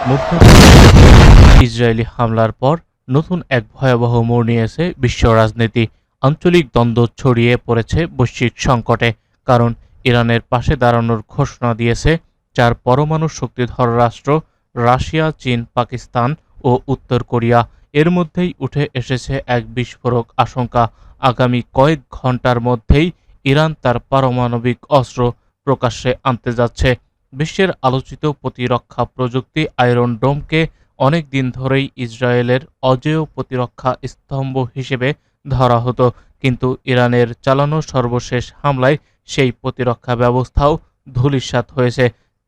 মধ্যপ্রাচ্যে ইসরায়েলি হামলার পর নতুন এক ভয়াবহ মোড় নিয়েছে বিশ্ব রাজনীতি। আঞ্চলিক দ্বন্দ্ব ছড়িয়ে পড়েছে বৈশ্বিক সংকটে, কারণ ইরানের পাশে দাঁড়ানোর ঘোষণা দিয়েছে চার পরমাণু শক্তিধর রাষ্ট্র রাশিয়া, চীন, পাকিস্তান ও উত্তর কোরিয়া। এর মধ্যেই উঠে এসেছে এক বিস্ফোরক আশঙ্কা। আগামী কয়েক ঘন্টার মধ্যেই ইরান তার পারমাণবিক অস্ত্র প্রকাশ্যে আনতে যাচ্ছে। বিশ্বের আলোচিত প্রতিরক্ষা প্রযুক্তি আয়রন ডোমকে অনেক দিন ধরেই ইসরায়েলের অজেয় প্রতিরক্ষা স্তম্ভ হিসেবে ধরা হতো, কিন্তু ইরানের চালানো সর্বশেষ হামলায় সেই প্রতিরক্ষা ব্যবস্থাও ধূলিসাৎ হয়েছে।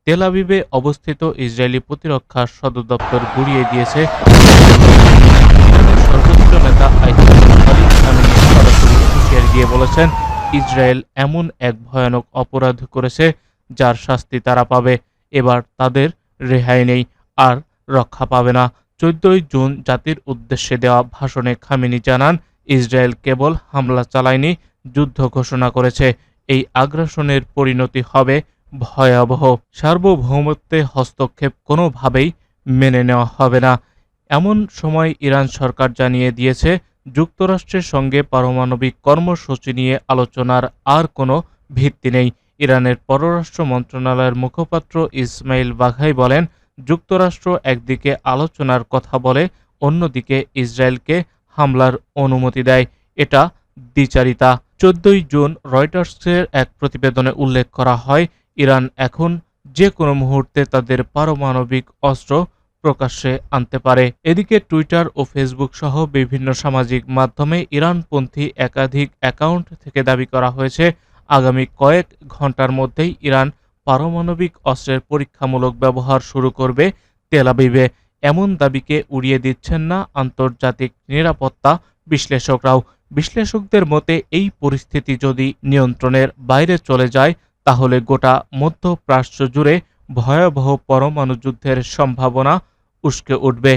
তেল আবিবে অবস্থিত ইসরায়েলি প্রতিরক্ষা সদর দপ্তর গুড়িয়ে দিয়েছে। ইরানের সর্বোচ্চ নেতা আয়াতুল্লাহ আলী খামেনি সরাসরি হুঁশিয়ারি দিয়ে বলেছেন, ইসরায়েল এমন এক ভয়ানক অপরাধ করেছে যার শাস্তি তারা পাবে। এবার তাদের রেহাই নেই, আর রক্ষা পাবে না। ১৪ই জুন জাতির উদ্দেশ্যে দেওয়া ভাষণে খামেনি জানান, ইসরায়েল কেবল হামলা চালায়নি, যুদ্ধ ঘোষণা করেছে। এই আগ্রাসনের পরিণতি হবে ভয়াবহ। সার্বভৌমত্বে হস্তক্ষেপ কোনোভাবেই মেনে নেওয়া হবে না। এমন সময় ইরান সরকার জানিয়ে দিয়েছে, যুক্তরাষ্ট্রের সঙ্গে পারমাণবিক কর্মসূচি নিয়ে আলোচনার আর কোনো ভিত্তি নেই। ইরানের পররাষ্ট্র মন্ত্রণালয়ের মুখপাত্র ইসমাইল বাঘাই বলেন, যুক্তরাষ্ট্র একদিকে আলোচনার কথা বলে, অন্যদিকে ইসরায়েলকে হামলার অনুমতি দেয়। এটা দ্বিচারিতা। ১৪ই জুন রয়টার্সের এক প্রতিবেদনে উল্লেখ করা হয়, ইরান এখন যে কোনো মুহূর্তে তাদের পারমাণবিক অস্ত্র প্রকাশ্যে আনতে পারে। এদিকে টুইটার ও ফেসবুক সহ বিভিন্ন সামাজিক মাধ্যমে ইরানপন্থী একাধিক অ্যাকাউন্ট থেকে দাবি করা হয়েছে, আগামী কয়েক ঘন্টার মধ্যেই ইরান পারমাণবিক অস্ত্রের পরীক্ষামূলক ব্যবহার শুরু করবে তেল আবিবে। এমন দাবিকে উড়িয়ে দিচ্ছেন না আন্তর্জাতিক নিরাপত্তা বিশ্লেষকরাও। বিশ্লেষকদের মতে এই পরিস্থিতি যদি নিয়ন্ত্রণের বাইরে চলে যায়, তাহলে গোটা মধ্যপ্রাচ্য জুড়ে ভয়াবহ পরমাণু যুদ্ধের সম্ভাবনা উস্কে উঠবে।